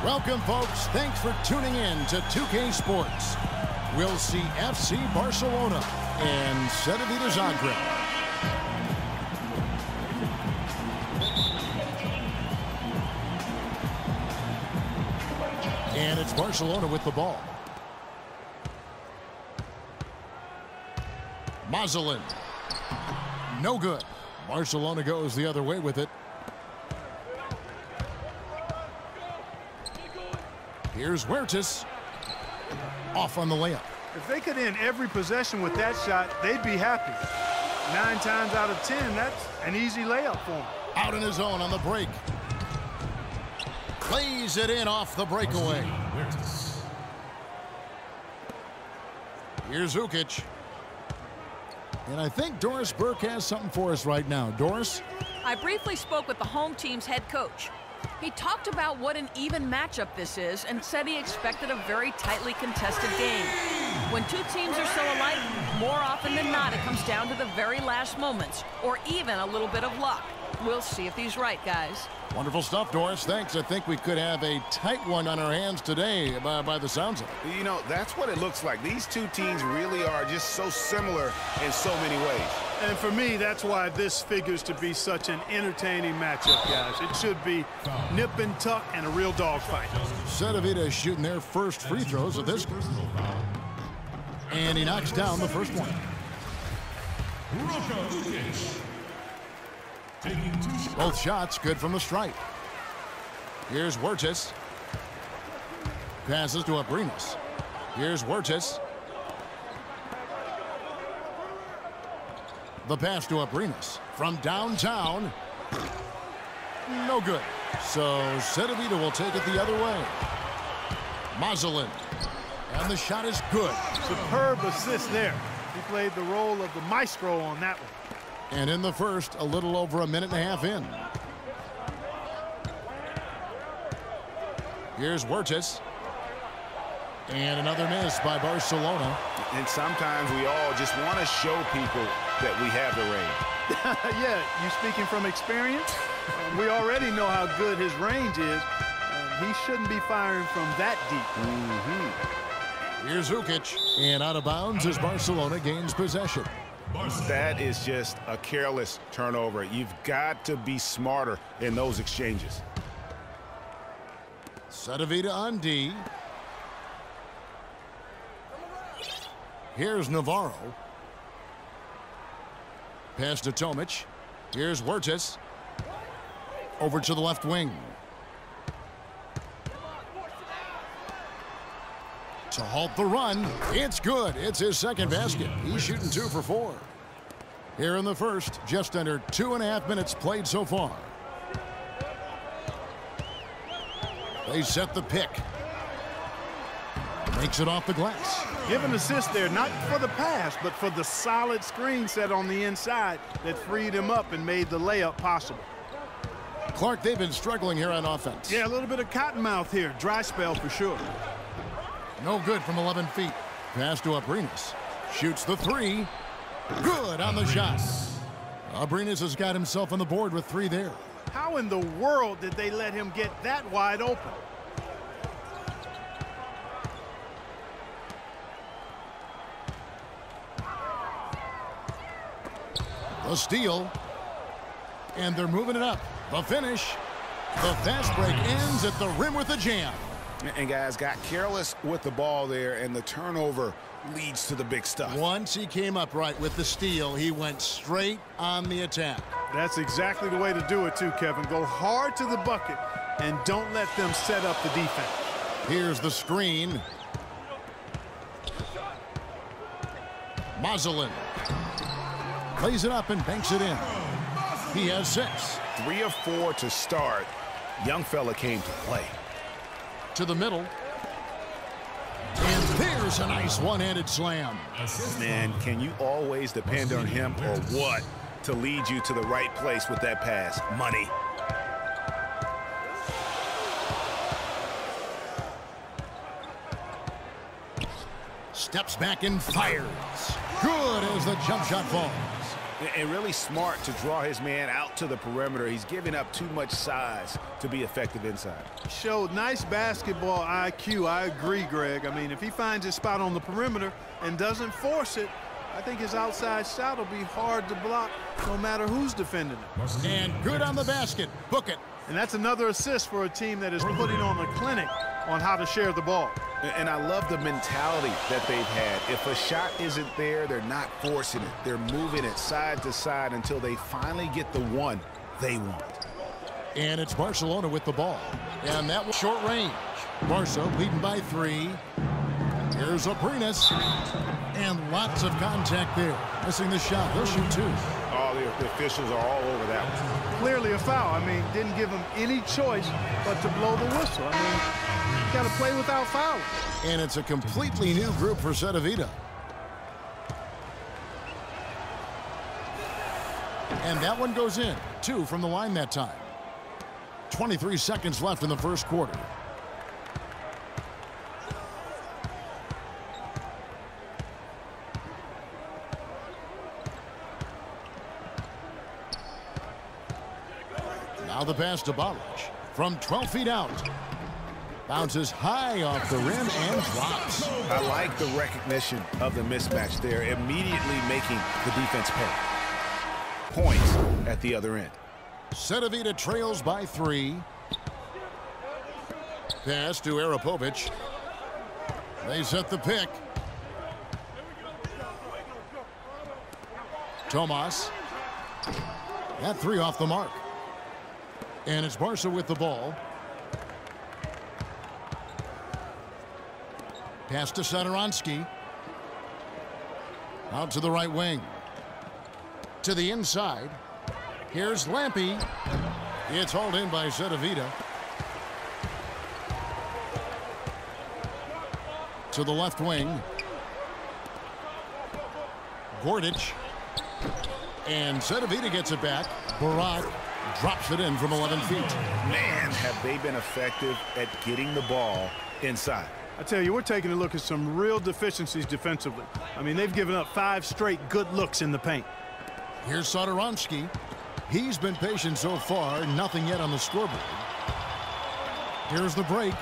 Welcome, folks. Thanks for tuning in to 2K Sports. We'll see FC Barcelona and Cedevita Zagreb. And it's Barcelona with the ball. Mazzelin. No good. Barcelona goes the other way with it. Here's Huertas. Off on the layup. If they could end every possession with that shot, they'd be happy. 9 times out of 10, that's an easy layup for him. Out in his own on the break. Plays it in off the breakaway. Here's Ukic. And I think Doris Burke has something for us right now. Doris? I briefly spoke with the home team's head coach. He talked about what an even matchup this is and said he expected a very tightly contested game. When two teams are so alike, more often than not, it comes down to the very last moments or even a little bit of luck. We'll see if he's right, guys. Wonderful stuff, Doris. Thanks. I think we could have a tight one on our hands today by the sounds of it. You know, that's what it looks like. These two teams really are just so similar in so many ways. And for me, that's why this figures to be such an entertaining matchup, guys. It should be nip and tuck and a real dogfight. Cedevita is shooting their first free throws of this. And he knocks down the first one. Both shots good from the stripe. Here's Huertas. Passes to Abrinas. Here's Huertas. The pass to Abrinas from downtown. No good. So Cedevita will take it the other way. Mazzelin. And the shot is good. Superb assist there. He played the role of the maestro on that one. And in the first, a little over a minute and a half in. Here's Huertas. And another miss by Barcelona. And sometimes we all just want to show people that we have the range. Yeah, you speaking from experience? We already know how good his range is. He shouldn't be firing from that deep. Here's Ukic. And out of bounds as Barcelona gains possession. That is just a careless turnover. You've got to be smarter in those exchanges. Cedevita on D. Here's Navarro. Pass to Tomic. Here's Huertas. Over to the left wing. To halt the run. It's good. It's his second basket. He's shooting 2 for 4. Here in the first, just under 2.5 minutes played so far. They set the pick. Makes it off the glass. Give an assist there, not for the pass, but for the solid screen set on the inside that freed him up and made the layup possible. Clark, they've been struggling here on offense. Yeah, a little bit of cottonmouth here. Dry spell for sure. No good from 11 feet. Pass to Abrinas. Shoots the 3. Good on the shot. Abrinas has got himself on the board with 3 there. How in the world did they let him get that wide open? The steal. And they're moving it up. The finish. The fast break ends at the rim with a jam. And guys got careless with the ball there, and the turnover leads to the big stuff. Once he came up right with the steal, he went straight on the attack. That's exactly the way to do it too, Kevin. Go hard to the bucket and don't let them set up the defense. Here's the screen. Mazzelin plays it up and banks it in. He has 6. 3 of 4 to start. Young fella came to play. To the middle. And there's a nice one-handed slam. Man, can you always depend on him or what to lead you to the right place with that pass? Money. Steps back and fires. Good as the jump shot falls. And really smart to draw his man out to the perimeter. He's giving up too much size to be effective inside. Showed nice basketball IQ. I agree, Greg. I mean, if he finds his spot on the perimeter and doesn't force it, I think his outside shot will be hard to block no matter who's defending it. And good on the basket. Book it. And that's another assist for a team that is putting on a clinic on how to share the ball. And I love the mentality that they've had. If a shot isn't there, they're not forcing it. They're moving it side to side until they finally get the one they want. And it's Barcelona with the ball. And that was short range. Barca leading by 3. Here's Aprinas. And lots of contact there. Missing the shot. He'll shoot 2. Oh, the officials are all over that one. Clearly a foul. I mean, didn't give him any choice but to blow the whistle. I mean, you got to play without fouling. And it's a completely new group for Cedevita. And that one goes in. 2 from the line that time. 23 seconds left in the first quarter. Now the pass to Balic from 12 feet out. Bounces high off the rim and drops. I like the recognition of the mismatch there, immediately making the defense pay. Points at the other end. Cedevita trails by 3. Pass to Arapovic. They set the pick. Tomas. That 3 off the mark. And it's Barca with the ball. Pass to Satoransky. Out to the right wing. To the inside. Here's Lampy. It's hauled in by Cedevita. To the left wing. Gordic. And Cedevita gets it back. Barak drops it in from 11 feet. Man, have they been effective at getting the ball inside. I tell you, we're taking a look at some real deficiencies defensively. I mean, they've given up 5 straight good looks in the paint. Here's Satoransky. He's been patient so far. Nothing yet on the scoreboard. Here's the break.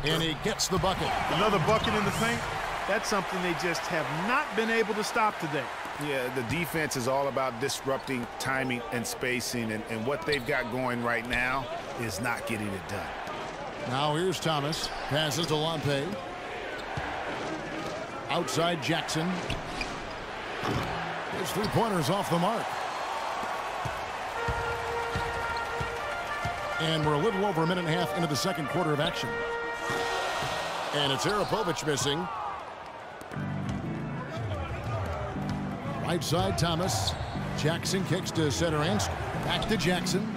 And he gets the bucket. Another bucket in the paint. That's something they just have not been able to stop today. Yeah, the defense is all about disrupting timing and spacing, and what they've got going right now is not getting it done. Now here's Thomas. Passes to Lampe. Outside Jackson. His 3-pointers off the mark. And we're a little over a minute and a half into the second quarter of action. And it's Arapovic missing. Right side, Thomas. Jackson kicks to Cedevita. Back to Jackson.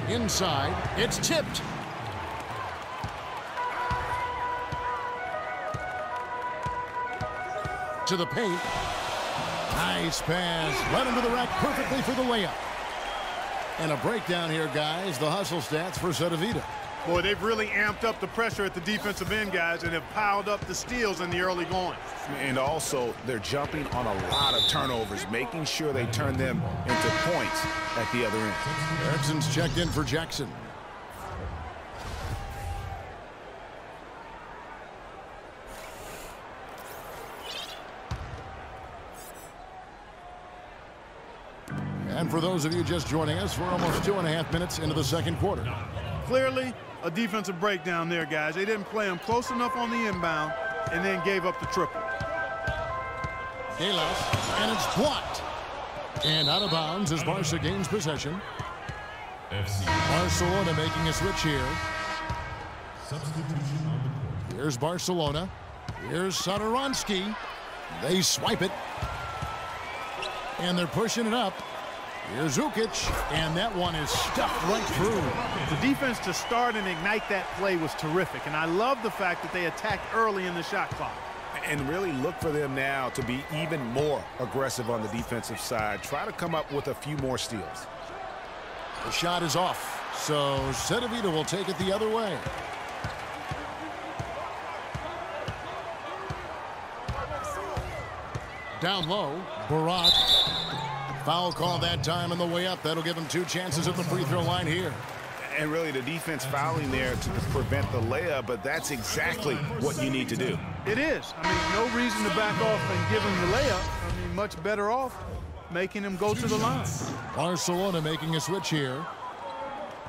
Inside, it's tipped. To the paint. Nice pass. Led into the rack perfectly for the layup. And a breakdown here, guys. The hustle stats for Cedevita. Boy, they've really amped up the pressure at the defensive end, guys, and have piled up the steals in the early going. And also, they're jumping on a lot of turnovers, making sure they turn them into points at the other end. Erickson's checked in for Jackson. And for those of you just joining us, we're almost 2.5 minutes into the second quarter. Clearly, a defensive breakdown there, guys. They didn't play them close enough on the inbound and then gave up the triple. Delas, and it's blocked. And out of bounds as Barca gains possession. Barcelona making a switch here. Here's Barcelona. Here's Satoransky. They swipe it. And they're pushing it up. Here's Ukic, and that one is stuffed right through. The defense to start and ignite that play was terrific, and I love the fact that they attacked early in the shot clock. And really look for them now to be even more aggressive on the defensive side. Try to come up with a few more steals. The shot is off, so Cedevita will take it the other way. Down low, Barat. Foul call that time on the way up. That'll give him 2 chances at the free throw line here. And really the defense fouling there to prevent the layup, but that's exactly what you need to do. It is. I mean, no reason to back off and give him the layup. I mean, much better off making him go to the line. Barcelona making a switch here.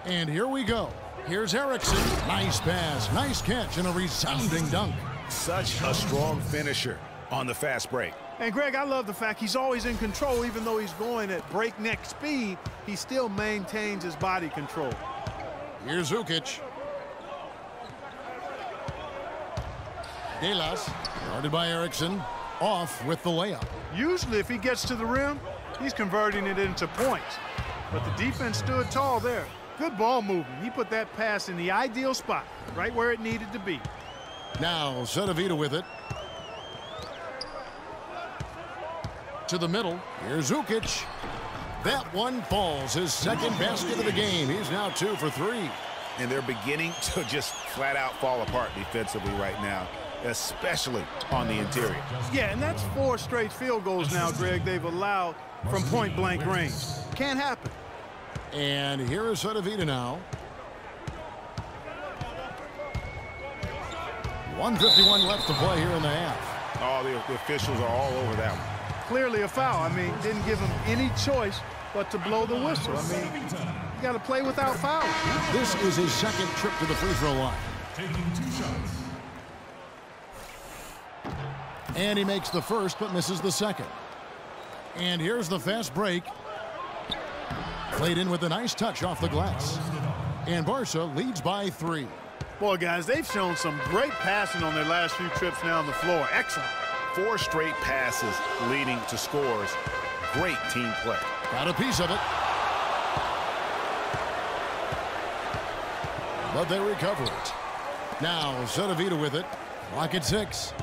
And here we go. Here's Erickson. Nice pass, nice catch, and a resounding dunk. Such a strong finisher on the fast break. And, Greg, I love the fact he's always in control. Even though he's going at breakneck speed, he still maintains his body control. Here's Zukic. Delas, guarded by Erickson, off with the layup. Usually, if he gets to the rim, he's converting it into points. But the defense stood tall there. Good ball movement. He put that pass in the ideal spot, right where it needed to be. Now, Cedevita with it. To the middle. Here's Zukic. That one falls. His second basket of the game. He's now 2 for 3. And they're beginning to just flat out fall apart defensively right now, especially on the interior. Yeah, and that's 4 straight field goals now, Greg, they've allowed from point-blank range. Can't happen. And here is Cedevita now. 1:51 left to play here in the half. Oh, the officials are all over that one. Clearly a foul. I mean, didn't give him any choice but to blow the whistle. I mean, you got to play without fouling. This is his second trip to the free throw line. Taking 2 shots. And he makes the first but misses the second. And here's the fast break. Played in with a nice touch off the glass. And Barca leads by 3. Boy, guys, they've shown some great passing on their last few trips now on the floor. Excellent. 4 straight passes leading to scores. Great team play. Got a piece of it. But they recover it. Now, Cedevita with it. Lock at 6.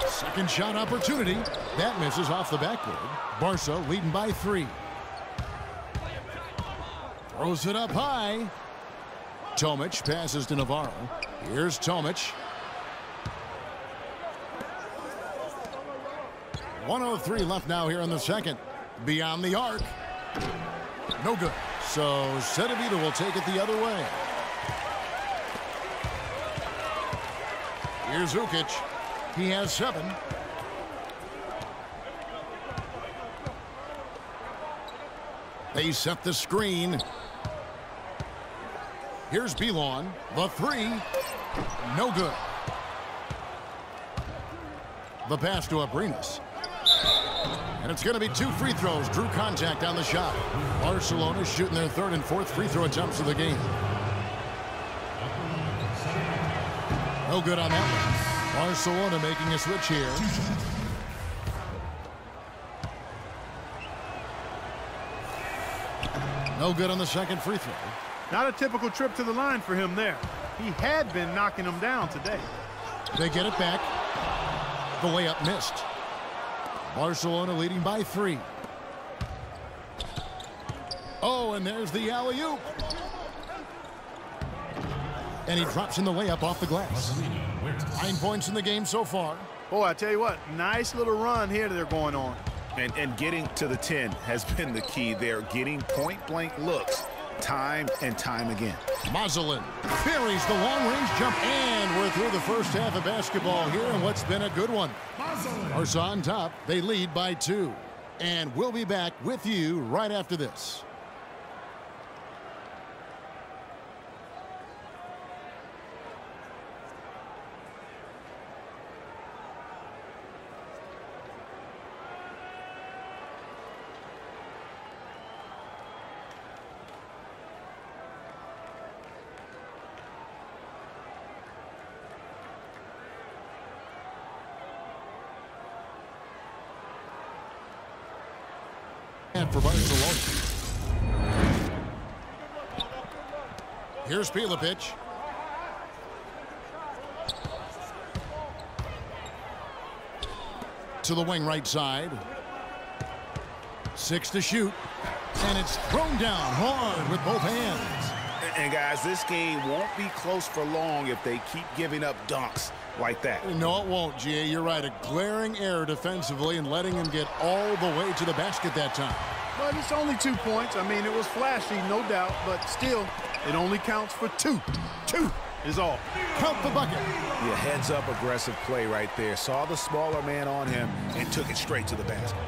Second shot opportunity. That misses off the backboard. Barca leading by 3. Throws it up high. Tomic passes to Navarro. Here's Tomic. 1:03 left now here in the second. Beyond the arc. No good. So Cedevita will take it the other way. Here's Zukic. He has 7. They set the screen. Here's Belon. The 3. No good. The pass to Abrinas. And it's going to be 2 free throws. Drew contact on the shot. Barcelona shooting their 3rd and 4th free throw attempts of the game. No good on that one. Barcelona making a switch here. No good on the second free throw. Not a typical trip to the line for him there. He had been knocking them down today. They get it back. The layup missed. Barcelona leading by 3. Oh, and there's the alley-oop. And he drops in the layup off the glass. 9 points in the game so far. Boy, I tell you what, nice little run here they're going on. And getting to the 10 has been the key there. Getting point-blank looks time and time again. Mazzelin buries the long-range jump, and we're through the first half of basketball here in what's been a good one. Barca on top. They lead by 2. And we'll be back with you right after this. For Barcelona. Here's Pilipic. To the wing right side. 6 to shoot. And it's thrown down hard with both hands. And guys, this game won't be close for long if they keep giving up dunks. like that. No, it won't, G.A. You're right. A glaring error defensively and letting him get all the way to the basket that time. But it's only 2 points. I mean, it was flashy, no doubt, but still, it only counts for 2. 2 is all. Count the bucket. Yeah, heads-up aggressive play right there. Saw the smaller man on him and took it straight to the basket.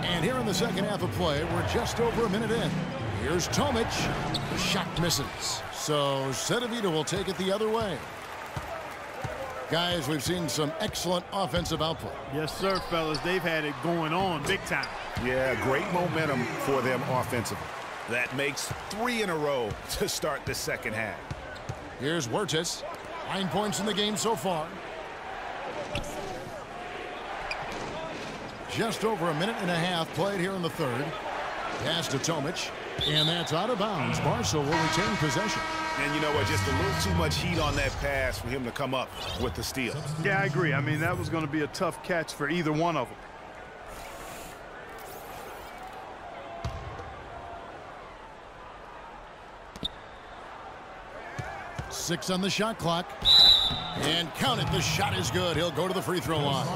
And here in the second half of play, we're just over a minute in. Here's Tomic. The shot misses. So Cedevita will take it the other way. Guys, we've seen some excellent offensive output. Yes, sir, fellas. They've had it going on big time. Yeah, great momentum for them offensively. That makes 3 in a row to start the second half. Here's Huertas. 9 points in the game so far. Just over a minute and a half played here in the third. Pass to Tomic. And that's out of bounds. Barca will retain possession. And you know what? Just a little too much heat on that pass for him to come up with the steal. Yeah, I agree. I mean, that was going to be a tough catch for either one of them. Six on the shot clock. And count it. The shot is good. He'll go to the free throw line.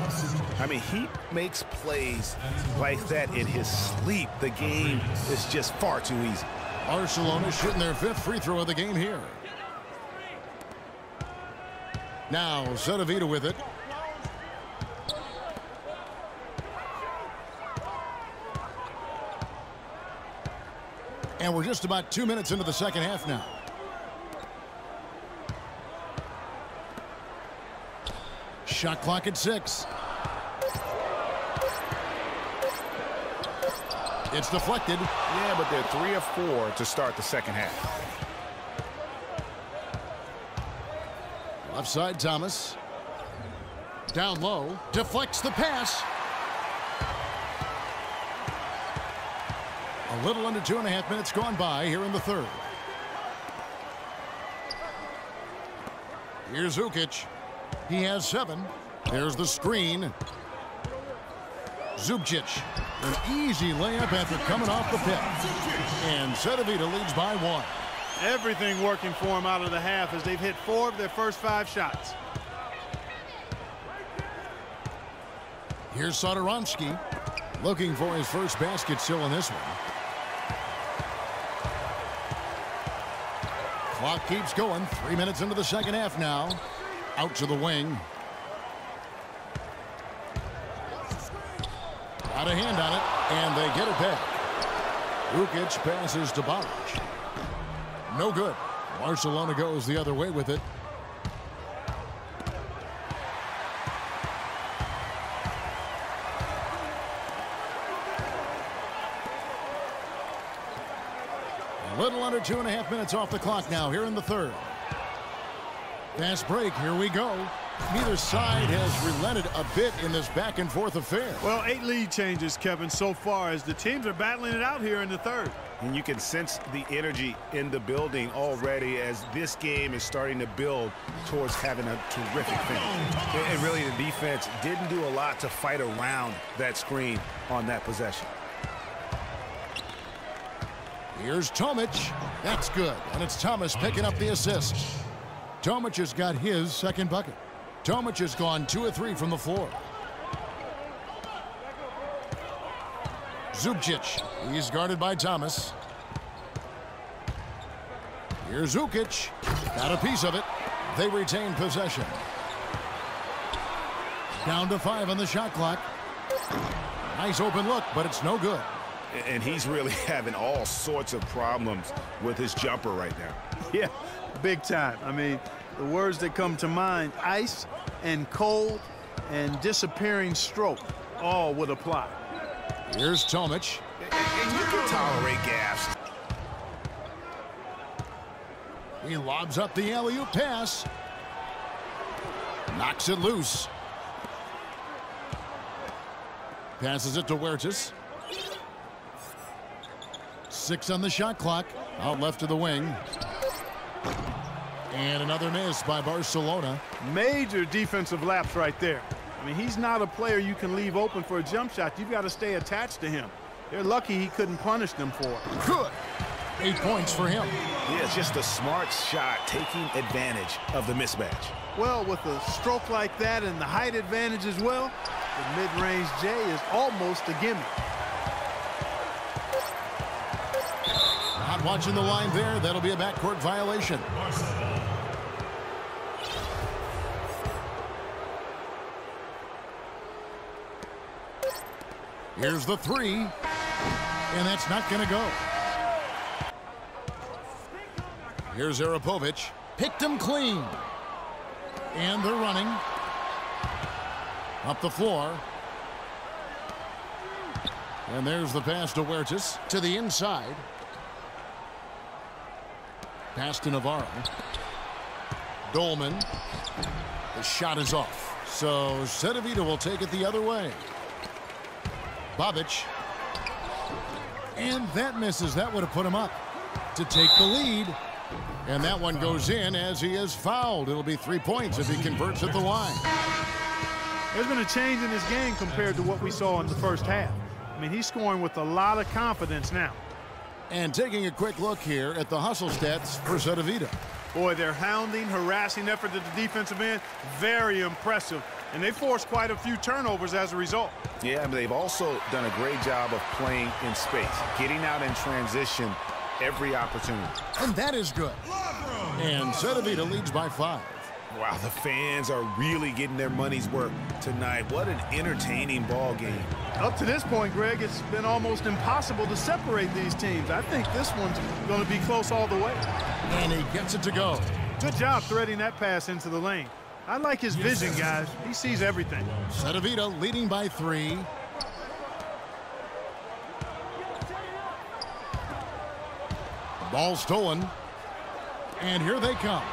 I mean, he makes plays like that in his sleep. The game is just far too easy. Barcelona shooting their 5th free throw of the game here. Now Cedevita with it. And we're just about 2 minutes into the second half now. Shot clock at 6. It's deflected. Yeah, but they're 3 of 4 to start the second half. Left side, Thomas. Down low. Deflects the pass. A little under 2.5 minutes gone by here in the third. Here's Zukic. He has 7. There's the screen. Zubcic. An easy layup after coming off the pit. And Cedevita leads by 1. Everything working for him out of the half as they've hit 4 of their first 5 shots. Here's Satoransky looking for his first basket still in this one. Clock keeps going. 3 minutes into the second half now. Out to the wing. Got a hand on it, and they get it back. Ukic passes to Balic. No good. Barcelona goes the other way with it. A little under 2.5 minutes off the clock now here in the third. Fast break. Here we go. Neither side has relented a bit in this back-and-forth affair. Well, 8 lead changes, Kevin, so far as the teams are battling it out here in the third. And you can sense the energy in the building already as this game is starting to build towards having a terrific finish. And really, the defense didn't do a lot to fight around that screen on that possession. Here's Tomic. That's good. And it's Thomas picking up the assist. Tomic has got his second bucket. Tomic has gone 2 of 3 from the floor. Zubcic. He's guarded by Thomas. Here's Ukic. Got a piece of it. They retain possession. Down to 5 on the shot clock. Nice open look, but it's no good. And he's really having all sorts of problems with his jumper right now. Yeah, big time. I mean, the words that come to mind, ice and cold and disappearing stroke, all would apply. Here's Tomic. And you can tolerate gaffes. He lobs up the alley-oop pass. Knocks it loose. Passes it to Huertas. 6 on the shot clock. Out left to the wing. And another miss by Barcelona. Major defensive lapse right there. I mean, he's not a player you can leave open for a jump shot. You've got to stay attached to him. They're lucky he couldn't punish them for it. Good. 8 points for him. Yeah, it's just a smart shot taking advantage of the mismatch. Well, with a stroke like that and the height advantage as well, the mid-range J is almost a gimme. Not watching the line there. That'll be a backcourt violation. Here's the three, and that's not going to go. Here's Arapovich. Picked him clean. And they're running. Up the floor. And there's the pass to Huertas to the inside. Pass to Navarro. Dolman. The shot is off. So Cedevita will take it the other way. Bobic. And that misses. That would have put him up to take the lead. And that one goes in as he is fouled. It'll be 3 points if he converts at the line. There's been a change in his game compared to what we saw in the first half. I mean, he's scoring with a lot of confidence now. And taking a quick look here at the hustle stats for Cedevita. Boy, their hounding, harassing effort at the defensive end, very impressive. And they forced quite a few turnovers as a result. Yeah, I mean, they've also done a great job of playing in space, getting out in transition every opportunity. And that is good. And Cedevita leads by 5. Wow, the fans are really getting their money's worth tonight. What an entertaining ball game. Up to this point, Greg, it's been almost impossible to separate these teams. I think this one's going to be close all the way. And he gets it to go. Good job threading that pass into the lane. I like his vision, guys. He sees everything. Cedevita leading by 3. Ball stolen. And here they come.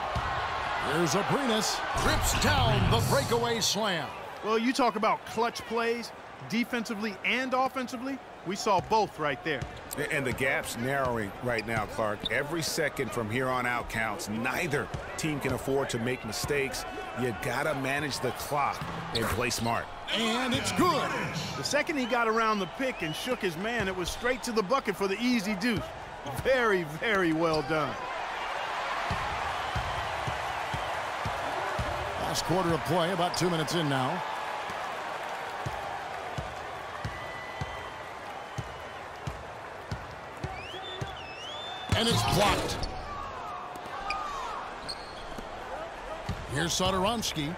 Here's Abrinas. Trips down the breakaway slam. Well, you talk about clutch plays, defensively and offensively. We saw both right there. And the gap's narrowing right now, Clark. Every second from here on out counts. Neither team can afford to make mistakes. You gotta manage the clock and play smart. And it's good. The second he got around the pick and shook his man, it was straight to the bucket for the easy deuce. Very, very well done. Last quarter of play, about 2 minutes in now. And it's blocked. Here's Satoransky.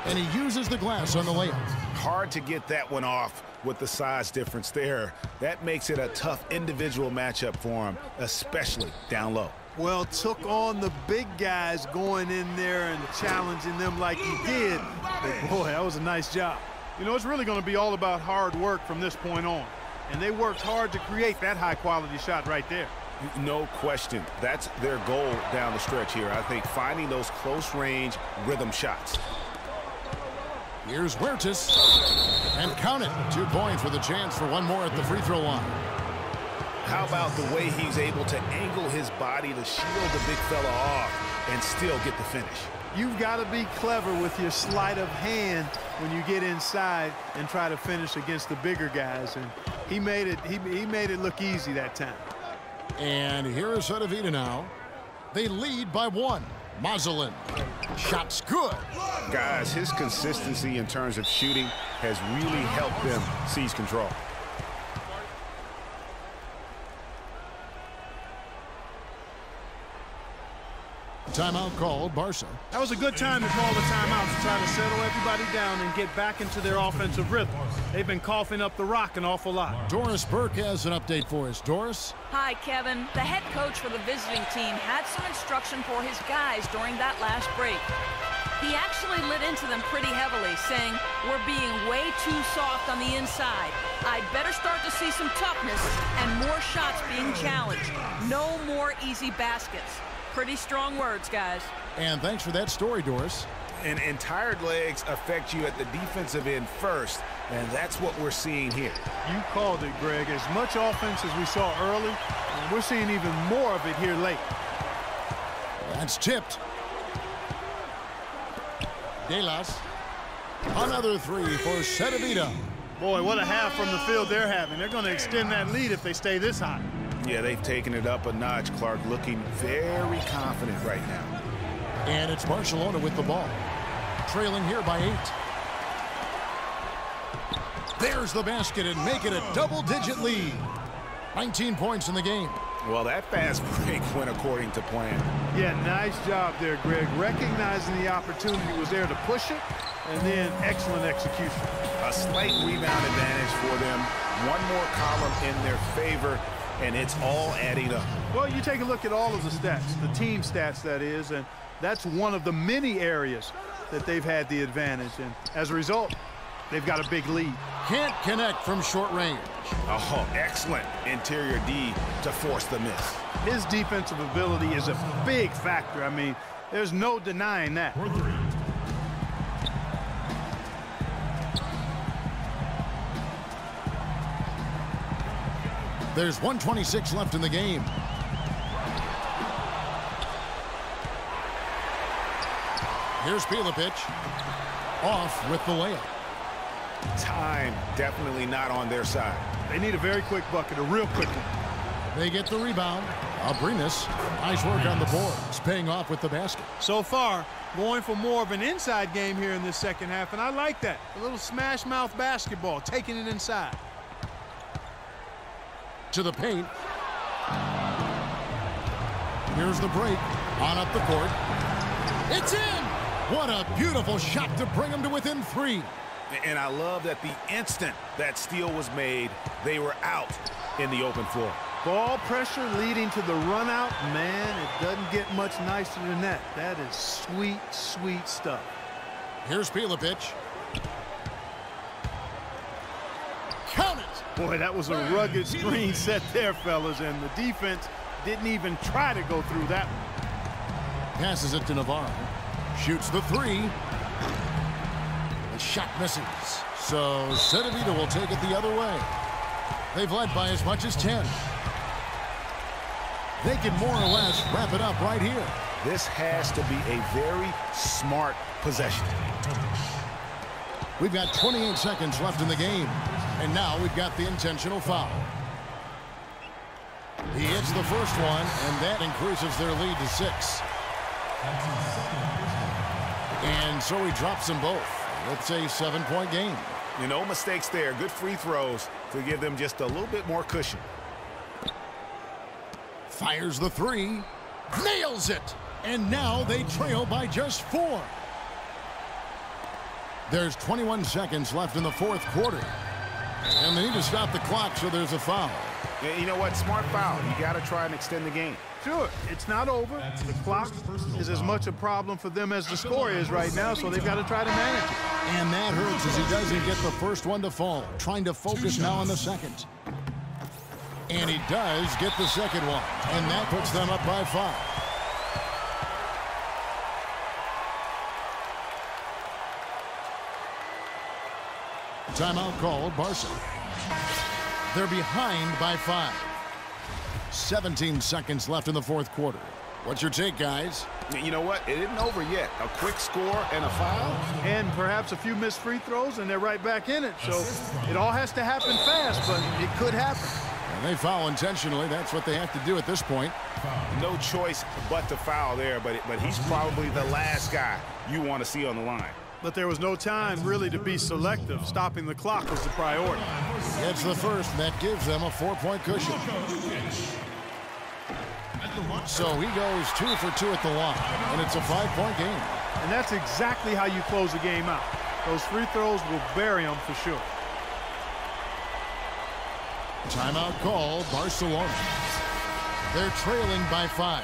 And he uses the glass on the layup. Hard to get that one off with the size difference there. That makes it a tough individual matchup for him, especially down low. Well, took on the big guys going in there and challenging them like he did. But boy, that was a nice job. You know, it's really going to be all about hard work from this point on. And they worked hard to create that high-quality shot right there. No question. That's their goal down the stretch here. I think finding those close-range rhythm shots. Here's Huertas. And count it. 2 points with a chance for one more at the free throw line. How about the way he's able to angle his body to shield the big fella off and still get the finish? You've got to be clever with your sleight of hand when you get inside and try to finish against the bigger guys. And he made it look easy that time. And here is Cedevita now. They lead by 1. Mazelin. Shot's good. Guys, his consistency in terms of shooting has really helped them seize control. Timeout called, Barca. That was a good time to call the timeout to try to settle everybody down and get back into their offensive rhythm. They've been coughing up the rock an awful lot. Doris Burke has an update for us. Doris? Hi, Kevin. The head coach for the visiting team had some instruction for his guys during that last break. He actually lit into them pretty heavily, saying, "We're being way too soft on the inside. I'd better start to see some toughness and more shots being challenged. No more easy baskets." Pretty strong words, guys. And thanks for that story, Doris. And tired legs affect you at the defensive end first, and that's what we're seeing here. You called it, Greg. As much offense as we saw early, and we're seeing even more of it here late. That's tipped. Delas. Another 3 for Cedevita. Boy, what a half from the field they're having. They're going to extend that lead if they stay this high. Yeah, they've taken it up a notch, Clark, looking very confident right now. And it's Barcelona with the ball, trailing here by 8. There's the basket and make it a double-digit lead. 19 points in the game. Well, that fast break went according to plan. Yeah, nice job there, Greg. Recognizing the opportunity was there to push it, and then excellent execution. A slight rebound advantage for them. One more column in their favor, and it's all adding up. Well, you take a look at all of the stats, the team stats, that is, and that's one of the many areas that they've had the advantage. And as a result, they've got a big lead. Can't connect from short range. Oh, excellent interior D to force the miss. His defensive ability is a big factor. I mean, there's no denying that. There's 1:26 left in the game. Here's Cedevita. Off with the layup. Time definitely not on their side. They need a very quick bucket, a real quick one. They get the rebound. Abrinas, nice work on the boards, paying off with the basket. So far, going for more of an inside game here in this second half, and I like that. A little smash mouth basketball, taking it inside. To the paint. Here's the break. On up the court. It's in! What a beautiful shot to bring them to within 3. And I love that the instant that steal was made, they were out in the open floor. Ball pressure leading to the run out. Man, it doesn't get much nicer than that. That is sweet, sweet stuff. Here's Cedevita. Count it! Boy, that was a rugged screen set there, fellas, and the defense didn't even try to go through that one. Passes it to Navarro. Shoots the 3. The shot misses. So Cedevita will take it the other way. They've led by as much as 10. They can more or less wrap it up right here. This has to be a very smart possession. We've got 28 seconds left in the game. And now we've got the intentional foul. He hits the first one, and that increases their lead to 6. And so he drops them both. It's a 7-point game. No mistakes there. Good free throws to give them just a little bit more cushion. Fires the 3. Nails it. And now they trail by just 4. There's 21 seconds left in the 4th quarter. And they need to stop the clock, so there's a foul. Yeah, you know what? Smart foul. You got to try and extend the game. Sure, it's not over. The clock is as much a problem for them as the score is right now, so they've got to try to manage it. And that hurts as he doesn't get the first one to fall. Trying to focus now on the second. And he does get the second one. And that puts them up by 5. Timeout called, Barca. They're behind by 5. 17 seconds left in the 4th quarter. What's your take, guys? You know what? It isn't over yet. A quick score and a foul. And perhaps a few missed free throws, and they're right back in it. So it all has to happen fast, but it could happen. And they foul intentionally. That's what they have to do at this point. No choice but to foul there, but he's probably the last guy you want to see on the line. But there was no time really to be selective. Stopping the clock was the priority. It's the first, and that gives them a 4-point cushion. So he goes 2 for 2 at the line, and it's a 5-point game. And that's exactly how you close a game out. Those free throws will bury them for sure. Timeout called, Barcelona. They're trailing by 5.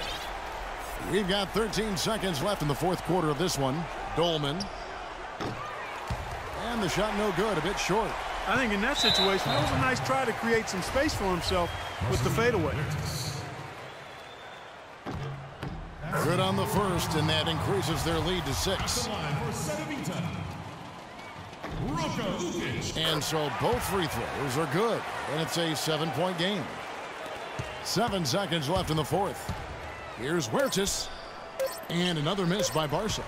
We've got 13 seconds left in the 4th quarter of this one. Dolman. And the shot no good, a bit short. I think in that situation, that was a nice try to create some space for himself with the fadeaway. Good on the first, and that increases their lead to 6. And so both free throws are good, and it's a 7-point game. 7 seconds left in the 4th. Here's Huertas, and another miss by Barca.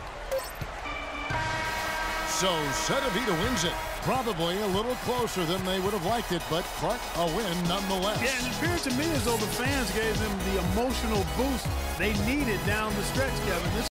So Cedevita wins it. Probably a little closer than they would have liked it, but Clark, a win nonetheless. Yeah, and it appeared to me as though the fans gave them the emotional boost they needed down the stretch, Kevin.